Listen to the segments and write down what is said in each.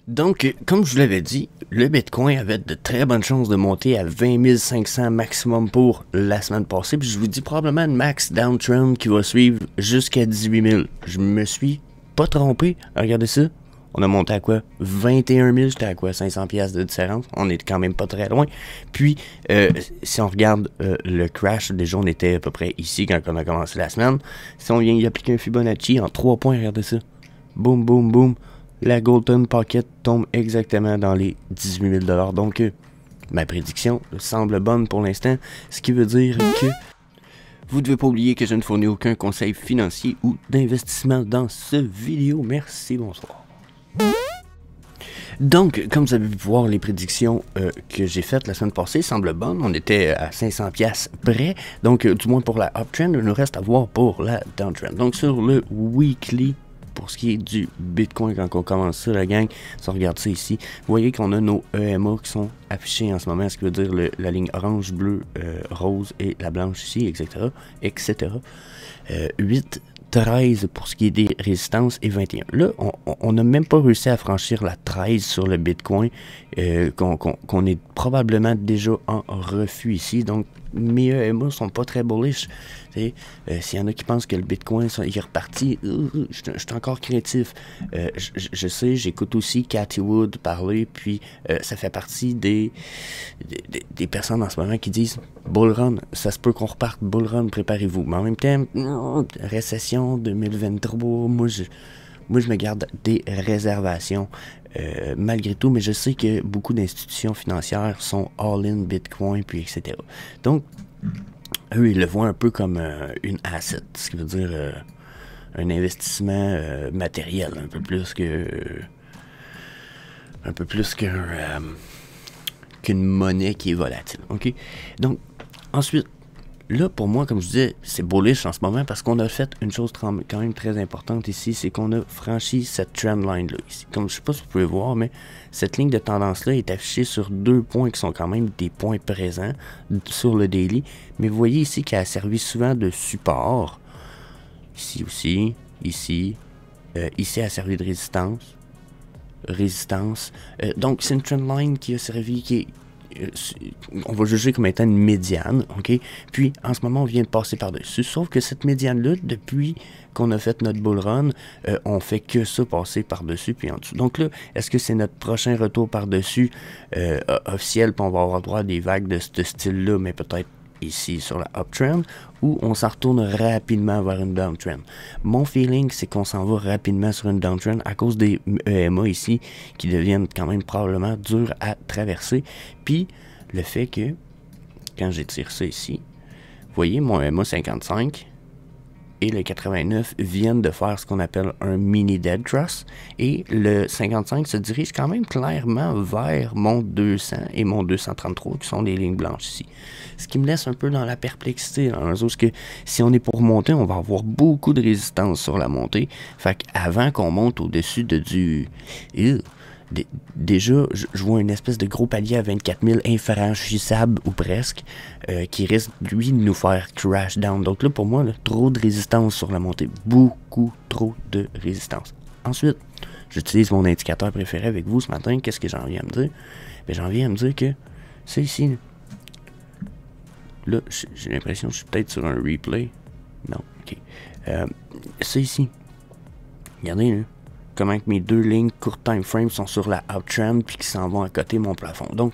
Donc, comme je vous l'avais dit, le Bitcoin avait de très bonnes chances de monter à 20 500 maximum pour la semaine passée. Puis je vous dis probablement une max downtrend qui va suivre jusqu'à 18 000. Je me suis pas trompé. Regardez ça. On a monté à quoi? 21 000, j'étais à quoi? 500 pièces de différence. On est quand même pas très loin. Puis, si on regarde le crash, déjà on était à peu près ici quand on a commencé la semaine. Si on vient y appliquer un Fibonacci en 3 points, regardez ça. Boum, boum, boum. La Golden Pocket tombe exactement dans les 18 000 $. Donc, ma prédiction semble bonne pour l'instant, ce qui veut dire que vous ne devez pas oublier que je ne fournis aucun conseil financier ou d'investissement dans ce vidéo. Merci, bonsoir. Donc, comme vous avez pu voir, les prédictions que j'ai faites la semaine passée semblent bonnes. On était à 500 pièces près. Donc, du moins pour la uptrend, il nous reste à voir pour la downtrend. Donc, sur le weekly, pour ce qui est du Bitcoin, quand on commence ça, la gang, si on regarde ça ici, vous voyez qu'on a nos EMA qui sont affichés en ce moment, ce qui veut dire la ligne orange, bleu, rose et la blanche ici, etc. etc. 8, 13 pour ce qui est des résistances et 21. Là, on n'a même pas réussi à franchir la 13 sur le Bitcoin, qu'on est probablement déjà en refus ici. Donc, mes EMA sont pas très bullish. S'il y en a qui pensent que le Bitcoin il est reparti, je suis encore créatif. Je sais, j'écoute aussi Cathy Wood parler, puis ça fait partie des personnes en ce moment qui disent bull run, ça se peut qu'on reparte, bull run, préparez-vous. Mais en même temps, récession 2023, moi je me garde des réservations malgré tout, mais je sais que beaucoup d'institutions financières sont all-in Bitcoin, puis etc. Donc, eux, ils le voient un peu comme une asset, ce qui veut dire un investissement matériel, un peu plus qu'une monnaie qui est volatile. Ok. Donc, ensuite, là, pour moi, comme je disais, c'est bullish en ce moment parce qu'on a fait une chose quand même très importante ici, c'est qu'on a franchi cette trendline-là ici. Comme je sais pas si vous pouvez voir, mais cette ligne de tendance-là est affichée sur 2 points qui sont quand même des points présents sur le daily. Mais vous voyez ici qu'elle a servi souvent de support. Ici aussi, ici. Ici, elle a servi de résistance. Donc, c'est une trendline qui a servi, qui est on va juger comme étant une médiane, ok? Puis, en ce moment, on vient de passer par-dessus. Sauf que cette médiane-là, depuis qu'on a fait notre bull run, on fait que ça, passer par-dessus puis en dessous. Donc là, est-ce que c'est notre prochain retour par-dessus officiel, puis on va avoir droit à des vagues de ce style-là, mais peut-être ici sur la uptrend, ou on s'en retourne rapidement vers une downtrend. Mon feeling, c'est qu'on s'en va rapidement sur une downtrend à cause des EMA ici, qui deviennent quand même probablement durs à traverser. Puis, le fait que, quand j'étire ça ici, vous voyez, mon EMA 55 et le 89 viennent de faire ce qu'on appelle un mini dead cross, et le 55 se dirige quand même clairement vers mon 200 et mon 233 qui sont les lignes blanches ici. Ce qui me laisse un peu dans la perplexité, dans le sens que si on est pour monter, on va avoir beaucoup de résistance sur la montée. Fait qu'avant qu'on monte au-dessus de du... Déjà, je vois une espèce de gros palier à 24 000 infranchissable ou presque, qui risque, lui, de nous faire crash down. Donc là, pour moi, là, trop de résistance sur la montée. Beaucoup trop de résistance. Ensuite, j'utilise mon indicateur préféré avec vous ce matin. Qu'est-ce que j'en viens à me dire? Bien, j'en viens à me dire que c'est ici. Là, j'ai l'impression que je suis peut-être sur un replay. Non, ok. C'est ici. Regardez, là. Comment que mes deux lignes court time frame sont sur la uptrend puis qui s'en vont à côté mon plafond. Donc,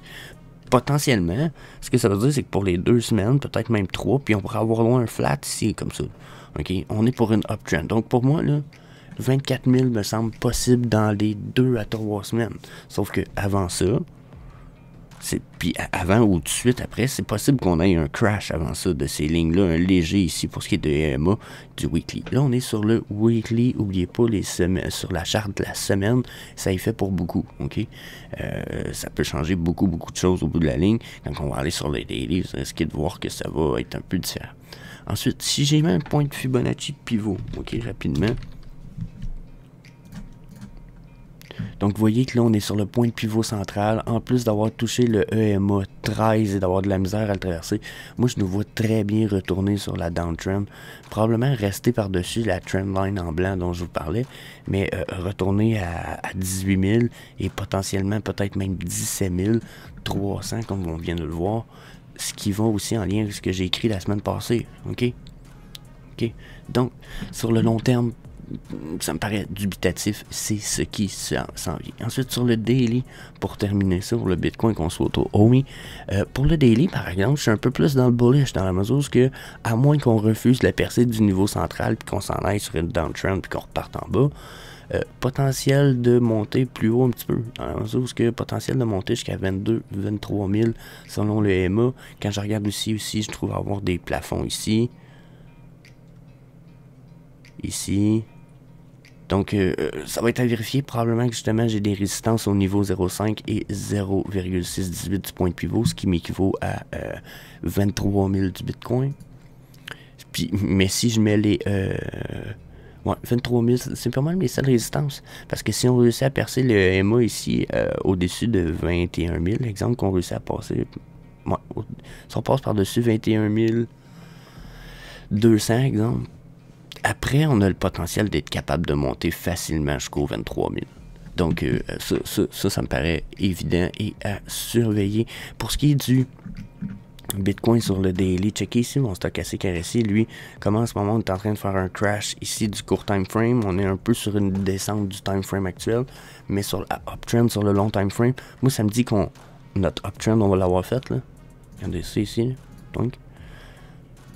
potentiellement, ce que ça veut dire, c'est que pour les 2 semaines, peut-être même 3, puis on pourrait avoir loin un flat ici, comme ça. OK? On est pour une uptrend. Donc, pour moi, là, 24 000 me semble possible dans les 2 à 3 semaines. Sauf que avant ça, puis avant ou tout de suite après, c'est possible qu'on ait un crash avant ça de ces lignes-là, un léger ici pour ce qui est de EMA du weekly. Là, on est sur le weekly, n'oubliez pas les semaines, sur la charte de la semaine, ça y fait pour beaucoup, ok? Ça peut changer beaucoup de choses au bout de la ligne. Quand on va aller sur les daily, vous risquez de voir que ça va être un peu différent. Ensuite, si j'ai mis un point de Fibonacci pivot, ok, rapidement. Donc vous voyez que là on est sur le point de pivot central, en plus d'avoir touché le EMA 13 et d'avoir de la misère à le traverser. Moi je nous vois très bien retourner sur la downtrend, probablement rester par-dessus la trendline en blanc dont je vous parlais, mais retourner à 18 000 et potentiellement peut-être même 17 300 comme on vient de le voir, ce qui va aussi en lien avec ce que j'ai écrit la semaine passée, ok? Donc, sur le long terme, ça me paraît dubitatif, c'est ce qui s'en vient. Ensuite, sur le daily, pour terminer ça, pour le Bitcoin qu'on soit au OMI, pour le daily, par exemple, je suis un peu plus dans le bullish, dans la mesure où, que, à moins qu'on refuse la percée du niveau central, puis qu'on s'en aille sur une downtrend, puis qu'on reparte en bas, potentiel de monter plus haut un petit peu, dans la mesure où, que potentiel de monter jusqu'à 22 23 000 selon le EMA. Quand je regarde aussi, je trouve avoir des plafonds ici. Donc, ça va être à vérifier. Probablement que justement, j'ai des résistances au niveau 0,5 et 0,618 du point de pivot, ce qui m'équivaut à 23 000 du Bitcoin. Puis, mais si je mets les... ouais, 23 000, c'est pas mal les seules résistances. Parce que si on réussit à percer le EMA ici, au-dessus de 21 000, exemple, qu'on réussit à passer... Ouais, si on passe par-dessus 21 200, exemple, après, on a le potentiel d'être capable de monter facilement jusqu'aux 23 000. Donc, ça me paraît évident et à surveiller. Pour ce qui est du Bitcoin sur le daily, checker ici mon stochastique RSI, lui, comme en ce moment, on est en train de faire un crash ici du court time frame. On est un peu sur une descente du time frame actuel, mais sur la uptrend, sur le long time frame, moi, ça me dit qu'on notre uptrend, on va l'avoir faite, là. Regardez ça ici, là. Donc,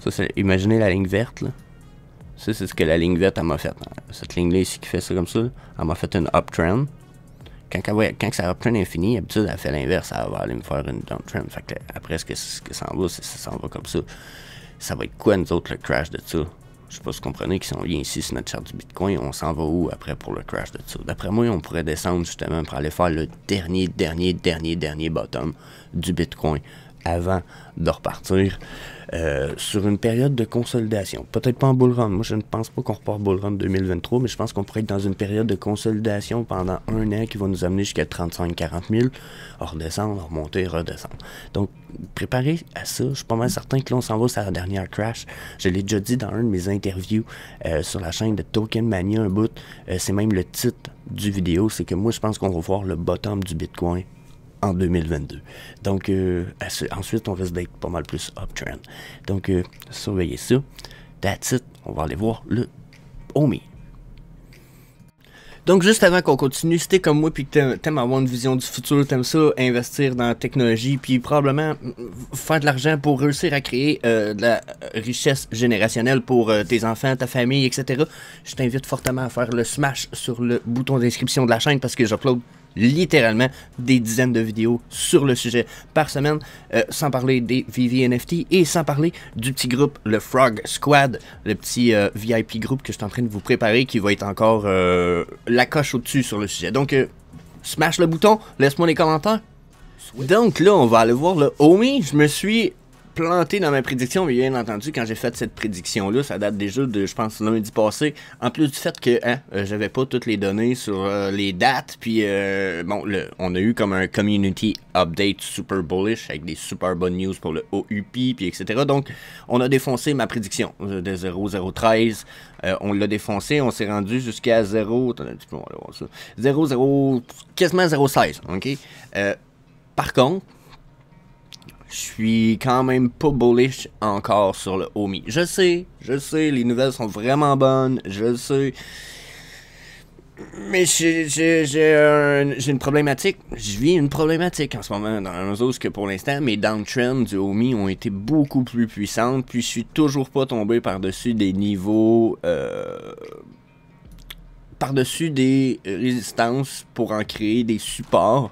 ça, c'est, imaginez la ligne verte, là. Ça, c'est ce que la ligne verte, elle m'a fait. Cette ligne-là ici qui fait ça comme ça, elle m'a fait une uptrend. Quand sa uptrend est finie, d'habitude, elle fait l'inverse. Elle va aller me faire une downtrend. Fait que après, ce que ça en va, ça s'en va comme ça. Ça va être quoi, nous autres, le crash de ça? Je sais pas si vous comprenez que si on vient ici sur notre charte du Bitcoin, on s'en va où après pour le crash de ça? D'après moi, on pourrait descendre justement pour aller faire le dernier bottom du Bitcoin avant de repartir sur une période de consolidation. Peut-être pas en bull run. Moi, je ne pense pas qu'on repart bull run 2023, mais je pense qu'on pourrait être dans une période de consolidation pendant un an qui va nous amener jusqu'à 35-40 000, redescendre, remonter, redescendre. Donc, préparez à ça. Je suis pas mal certain que là, on s'en va sur la dernière crash. Je l'ai déjà dit dans un de mes interviews sur la chaîne de Token Mania, un bout. C'est même le titre du vidéo. C'est que moi, je pense qu'on va voir le bottom du Bitcoin en 2022. Donc, ensuite, on risque d'être pas mal plus uptrend. Donc, surveillez ça. That's it. On va aller voir le OMI. Donc, juste avant qu'on continue, si t'es comme moi puis que t'aimes avoir une vision du futur, t'aimes ça, investir dans la technologie, puis probablement faire de l'argent pour réussir à créer de la richesse générationnelle pour tes enfants, ta famille, etc., je t'invite fortement à faire le smash sur le bouton d'inscription de la chaîne parce que j'upload littéralement des dizaines de vidéos sur le sujet par semaine, sans parler des VV NFT et sans parler du petit groupe, le Frog Squad, le petit VIP groupe que je suis en train de vous préparer qui va être encore la coche au-dessus sur le sujet. Donc, smash le bouton, laisse-moi les commentaires. Donc là, on va aller voir le OMI. Je me suis planté dans ma prédiction, mais bien entendu, quand j'ai fait cette prédiction-là, ça date déjà de, je pense, lundi passé, en plus du fait que j'avais pas toutes les données sur les dates, puis bon, on a eu comme un community update super bullish, avec des super bonnes news pour le OUP, puis etc. Donc, on a défoncé ma prédiction de 0,013, on l'a défoncé, on s'est rendu jusqu'à 0, attendez un petit peu, on va voir ça, 0,0, quasiment 0,16, ok? Par contre, je suis quand même pas bullish encore sur le OMI. Je sais, les nouvelles sont vraiment bonnes, je le sais. Mais j'ai une problématique. Je vis une problématique en ce moment, dans la mesure que pour l'instant, mes downtrends du OMI ont été beaucoup plus puissantes, puis je suis toujours pas tombé par-dessus des niveaux... par-dessus des résistances pour en créer des supports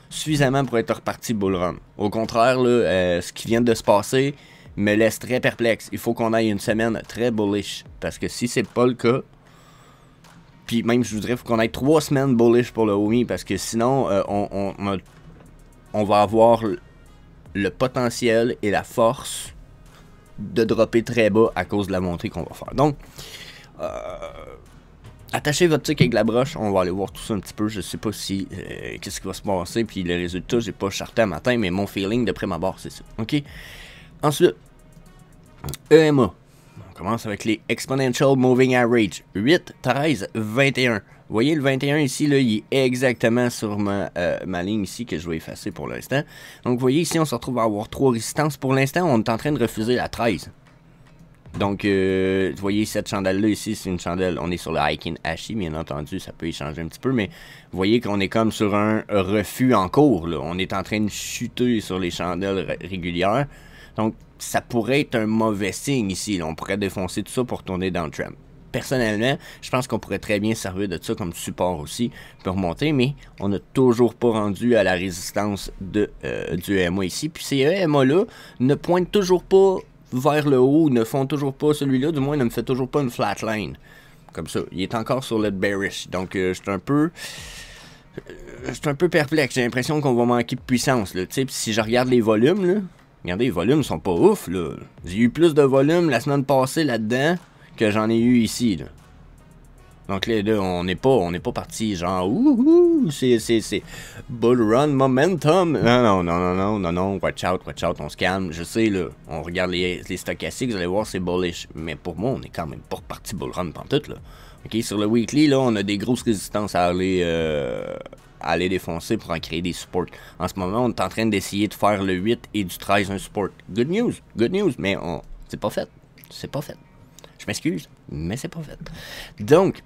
suffisamment pour être reparti bull run. Au contraire, là, ce qui vient de se passer me laisse très perplexe. Il faut qu'on aille une semaine très bullish. Parce que si c'est pas le cas, puis même je voudrais qu'on aille 3 semaines bullish pour le OMI, parce que sinon on va avoir le potentiel et la force de dropper très bas à cause de la montée qu'on va faire. Donc, attachez votre truc avec la broche, on va aller voir tout ça un petit peu. Je sais pas si qu'est-ce qui va se passer, puis le résultat, j'ai pas charté à matin, mais mon feeling de prime abord, c'est ça. OK? Ensuite, EMA. On commence avec les Exponential Moving Average. 8, 13, 21. Vous voyez le 21 ici, là, il est exactement sur ma ligne ici que je vais effacer pour l'instant. Donc, vous voyez ici, on se retrouve à avoir 3 résistances. Pour l'instant, on est en train de refuser la 13. Donc, vous voyez cette chandelle-là ici, c'est une chandelle. On est sur le Heikin Ashi, bien entendu, ça peut y changer un petit peu, mais vous voyez qu'on est comme sur un refus en cours, là. On est en train de chuter sur les chandelles régulières. Donc, ça pourrait être un mauvais signe ici, là. On pourrait défoncer tout ça pour tourner dans le trend. Personnellement, je pense qu'on pourrait très bien servir de ça comme support aussi pour remonter, mais on n'a toujours pas rendu à la résistance du EMA ici. Puis ces EMA-là ne pointent toujours pas vers le haut, ne font toujours pas, celui-là du moins ne me fait toujours pas une flatline. Comme ça, il est encore sur le bearish. Donc je suis un peu perplexe, j'ai l'impression qu'on va manquer de puissance. Là. Si je regarde les volumes, là, regardez, les volumes sont pas ouf. J'ai eu plus de volume la semaine passée là-dedans que j'en ai eu ici, là. Donc là, on n'est pas parti genre ouh, c'est bull run momentum. Non, watch out, on se calme. Je sais là, on regarde les stochastiques, vous allez voir c'est bullish, mais pour moi on est quand même pas reparti bull run pantoute là. OK, sur le weekly là, on a des grosses résistances à aller défoncer pour en créer des supports. En ce moment, on est en train d'essayer de faire le 8 et du 13 un support. Good news, mais c'est pas fait. Je m'excuse, mais c'est pas fait. Donc,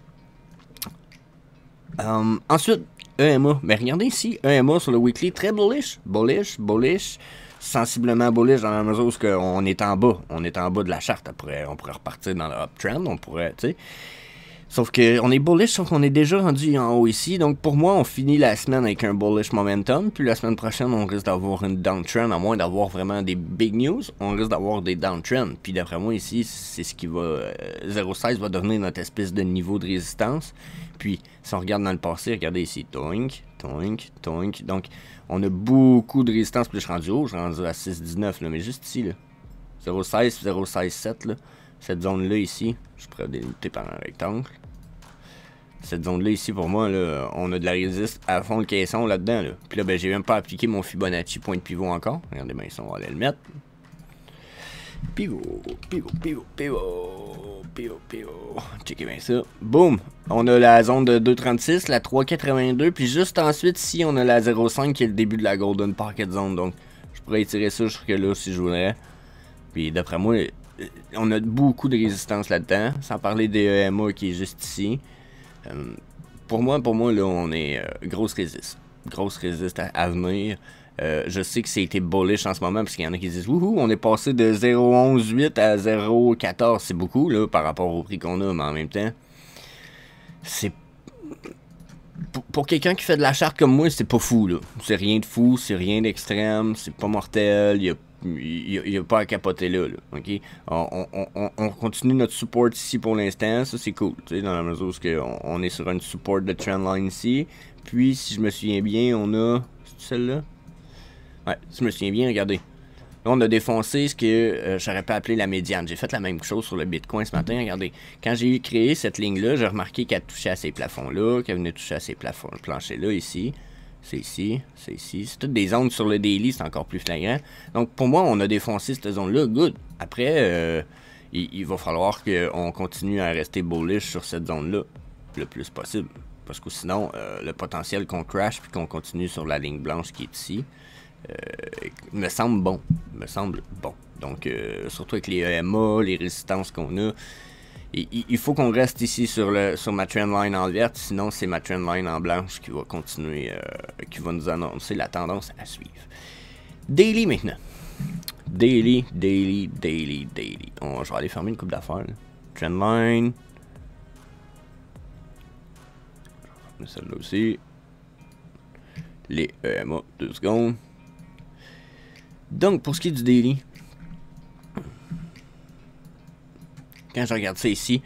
ensuite, EMA. Mais regardez ici, EMA sur le weekly, très bullish, sensiblement bullish dans la mesure où on est en bas. On est en bas de la charte. Après, on pourrait repartir dans le uptrend, on pourrait, tu sais. Sauf qu'on est bullish, sauf qu'on est déjà rendu en haut ici. Donc pour moi, on finit la semaine avec un bullish momentum. Puis la semaine prochaine, on risque d'avoir une downtrend. À moins d'avoir vraiment des big news, on risque d'avoir des downtrends. Puis d'après moi ici, c'est ce qui va... 0,16 va devenir notre espèce de niveau de résistance. Puis si on regarde dans le passé, regardez ici. Toink. Donc on a beaucoup de résistance. Puis je suis rendu haut, je suis rendu à 6,19 là. Mais juste ici, là. 0,16, 0,16,7 là. Cette zone-là ici, je pourrais délimiter par un rectangle. Cette zone-là ici, pour moi, là, on a de la résistance à fond le caisson là-dedans. Là. Puis là, ben, j'ai même pas appliqué mon Fibonacci point de pivot encore. Regardez bien ça, on va aller le mettre. Pivot. Checkez bien ça. Boum! On a la zone de 2,36, la 3,82. Puis juste ensuite, ici, on a la 0,5 qui est le début de la Golden Pocket Zone. Donc, je pourrais étirer ça jusque là si je voulais. Puis d'après moi, on a beaucoup de résistance là-dedans, sans parler des EMA qui est juste ici. Pour moi là, on est grosse résiste à venir. Je sais que c'était bullish en ce moment, parce qu'il y en a qui disent wouhou, on est passé de 0,11,8 à 0,14. C'est beaucoup là, par rapport au prix qu'on a, mais en même temps, c'est... Pour quelqu'un qui fait de la charte comme moi, c'est pas fou là. C'est rien de fou, c'est rien d'extrême, c'est pas mortel, il n'y a pas à capoter là, ok? On continue notre support ici pour l'instant, ça c'est cool, tu sais, dans la mesure où on est sur une support de trendline ici. Puis, si je me souviens bien, on a... C'est celle-là? Ouais, si je me souviens bien, regardez. Là, on a défoncé ce que j'aurais pas appelé la médiane. J'ai fait la même chose sur le Bitcoin ce matin, regardez. Quand j'ai créé cette ligne-là, j'ai remarqué qu'elle touchait à ces plafonds-là, qu'elle venait toucher à ces plafonds, planchers-là, ici. C'est ici. C'est toutes des zones sur le daily, c'est encore plus flagrant. Donc pour moi, on a défoncé cette zone-là, good. Après, il va falloir qu'on continue à rester bullish sur cette zone-là le plus possible. Parce que sinon, le potentiel qu'on crash puis qu'on continue sur la ligne blanche qui est ici, me semble bon. Donc surtout avec les EMA, les résistances qu'on a, il faut qu'on reste ici sur ma trendline en verte, sinon c'est ma trendline en blanche qui va continuer, qui va nous annoncer la tendance à suivre. Daily maintenant. Daily. Je vais aller fermer une coupe d'affaires. Trendline. Celle-là aussi. Les EMA, 2 secondes. Donc, pour ce qui est du daily, quand je regarde ça ici,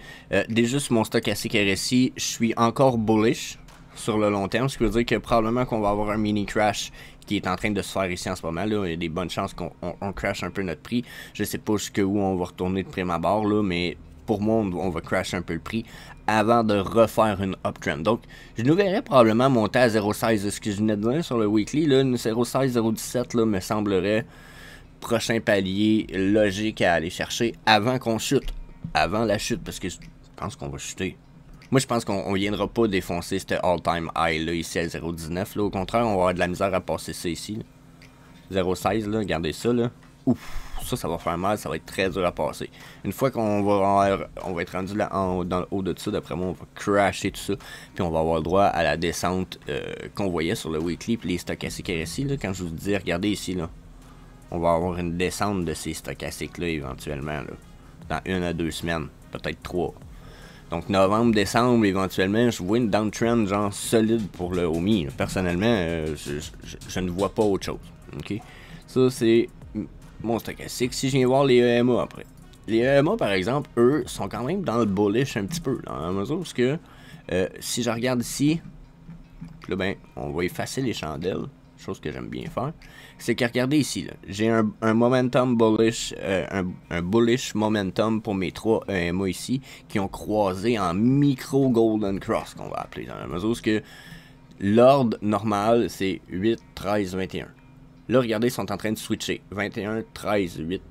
déjà sur mon stochastique RSI, je suis encore bullish sur le long terme, ce qui veut dire que probablement qu'on va avoir un mini crash qui est en train de se faire ici en ce moment. Là, il y a des bonnes chances qu'on crash un peu notre prix. Je sais pas jusqu'où on va retourner de prime abord, là, mais pour moi, on va crash un peu le prix avant de refaire une uptrend. Donc, je nous verrais probablement monter à 0.16. Ce que je venais de dire sur le weekly, là, une 0.16, 0.17, là, me semblerait prochain palier logique à aller chercher avant qu'on chute. Avant la chute, parce que je pense qu'on va chuter. Moi, je pense qu'on viendra pas défoncer cette all-time high là, ici à 0.19. Au contraire, on va avoir de la misère à passer ça ici. 0.16, là, regardez ça. Là. Ouf, ça va faire mal, ça va être très dur à passer. Une fois qu'on va être rendu là dans le haut de ça, d'après moi, on va crasher tout ça. Puis on va avoir le droit à la descente qu'on voyait sur le weekly. Puis les stochastiques RSI, là, quand je vous dis, regardez ici, là. On va avoir une descente de ces stochastiques-là éventuellement, là, dans 1 à 2 semaines, peut-être 3. Donc novembre, décembre, éventuellement, je vois une downtrend genre solide pour le OMI. Personnellement, je ne vois pas autre chose. Okay? Ça, c'est mon stochastique. Si je viens voir les EMA après. Les EMA, par exemple, eux, sont quand même dans le bullish un petit peu, dans la mesure où que, si je regarde ici, là, ben, on va effacer les chandelles. Chose que j'aime bien faire, c'est que regardez ici, j'ai un momentum bullish, un bullish momentum pour mes 3 EMA ici, qui ont croisé en micro golden cross, qu'on va appeler, dans la mesure où que l'ordre normal, c'est 8, 13, 21. Là, regardez, ils sont en train de switcher, 21, 13, 8.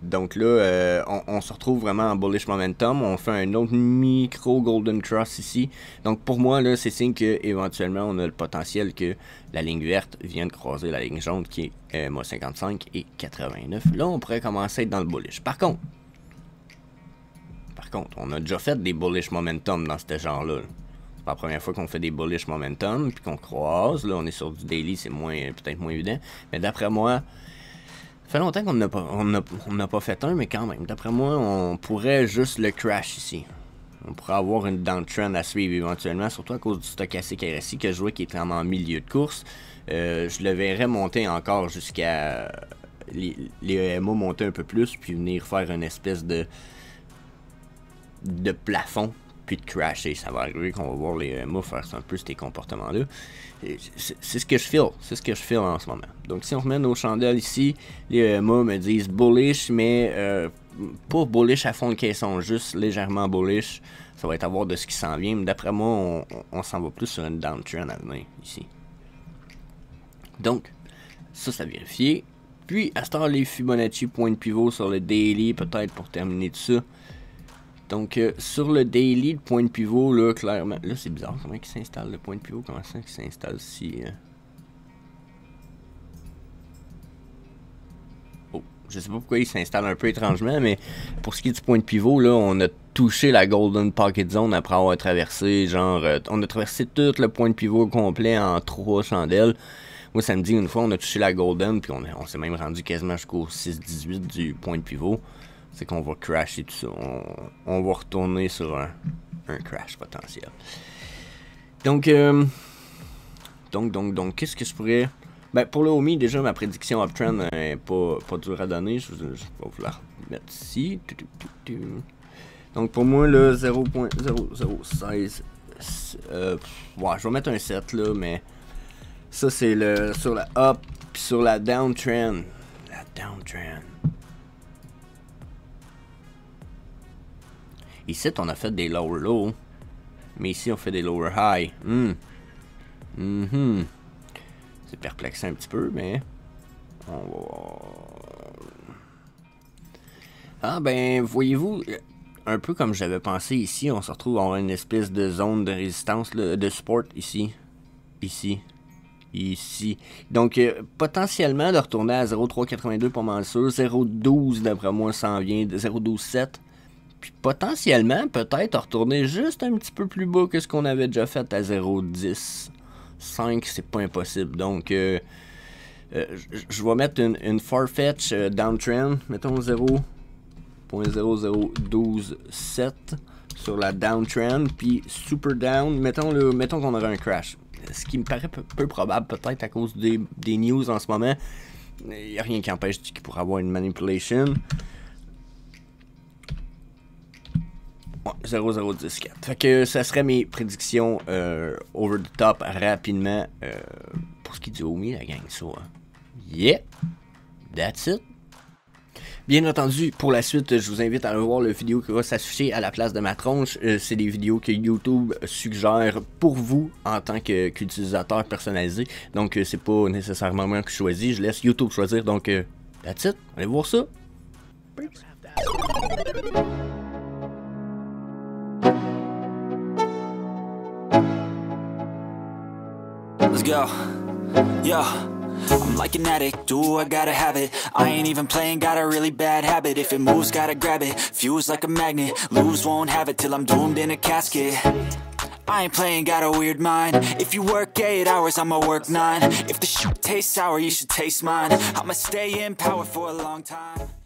Donc là, on se retrouve vraiment en bullish momentum. On fait un autre micro golden cross ici. Donc pour moi, là, c'est signe qu'éventuellement, on a le potentiel que la ligne verte vienne croiser la ligne jaune qui est MA 55 et 89. Là, on pourrait commencer à être dans le bullish. Par contre, on a déjà fait des bullish momentum dans ce genre-là. C'est pas la première fois qu'on fait des bullish momentum puis qu'on croise. Là, on est sur du daily, c'est peut-être moins évident. Mais d'après moi, ça fait longtemps qu'on n'a pas fait un, mais quand même, d'après moi, on pourrait juste le crash ici. On pourrait avoir une downtrend à suivre éventuellement, surtout à cause du stochastique RSI que je vois qui est en milieu de course. Je le verrais monter encore jusqu'à les EMA monter un peu plus, puis venir faire une espèce de plafond, puis de crasher. Ça va arriver qu'on va voir les EMA faire un peu ces comportements-là. C'est ce que je feel en ce moment. Donc si on remet nos chandelles ici, les EMA me disent bullish, mais pas bullish à fond de caisson, juste légèrement bullish. Ça va être à voir de ce qui s'en vient, mais d'après moi, on s'en va plus sur une downtrend à venir ici. Donc, ça vérifier. Puis, à ce temps, les Fibonacci point de pivot sur le daily, peut-être pour terminer tout ça. Donc, sur le daily, le point de pivot, là, clairement... Là, c'est bizarre, comment il s'installe, le point de pivot? Comment ça qu'il s'installe si... Oh, je sais pas pourquoi il s'installe un peu étrangement, mais pour ce qui est du point de pivot, là, on a touché la Golden Pocket Zone après avoir traversé, genre... on a traversé tout le point de pivot complet en 3 chandelles. Moi, ça me dit, une fois, on a touché la Golden, puis on s'est même rendu quasiment jusqu'au 6-18 du point de pivot. C'est qu'on va crasher tout ça. On va retourner sur un crash potentiel. Donc, qu'est-ce que je pourrais... Ben, pour le OMI, déjà, ma prédiction uptrend n'est pas dure à donner. Je vais vous la remettre ici. Donc, pour moi, le 0.0016... ouais, je vais mettre un 7, là, mais... Ça, c'est sur la up, puis sur la downtrend. La downtrend. Ici, on a fait des lower low, mais ici, on fait des lower high. C'est perplexant un petit peu, mais... Ah, ben, voyez-vous, un peu comme j'avais pensé ici, on se retrouve dans une espèce de zone de résistance, là, de support ici. Ici. Donc, potentiellement, de retourner à 0.382 pas mal sûr. 0.12, d'après moi, s'en vient de 0.12.7. Puis potentiellement, peut-être retourner juste un petit peu plus bas que ce qu'on avait déjà fait à 0.10. 5, c'est pas impossible. Donc, je vais mettre une Farfetch downtrend. Mettons 0.00127 sur la downtrend. Puis super down, mettons qu'on aurait un crash. Ce qui me paraît peu probable, peut-être à cause des news en ce moment. Il n'y a rien qui empêche qu'il pourrait avoir une manipulation. 0.014. Fait que ça serait mes prédictions over the top rapidement pour ce qui est du OMI, la gang. So, yeah, that's it. Bien entendu, pour la suite, je vous invite à aller voir la vidéo qui va s'afficher à la place de ma tronche. C'est des vidéos que YouTube suggère pour vous en tant qu'utilisateur personnalisé. Donc, c'est pas nécessairement moi qui choisis, je laisse YouTube choisir. Donc, that's it. Allez voir ça. Peace. Let's go. Yo. I'm like an addict, do I gotta have it. I ain't even playing, got a really bad habit. If it moves, gotta grab it, fuse like a magnet. Lose, won't have it till I'm doomed in a casket. I ain't playing, got a weird mind. If you work 8 hours, I'ma work 9. If the shit tastes sour, you should taste mine. I'ma stay in power for a long time.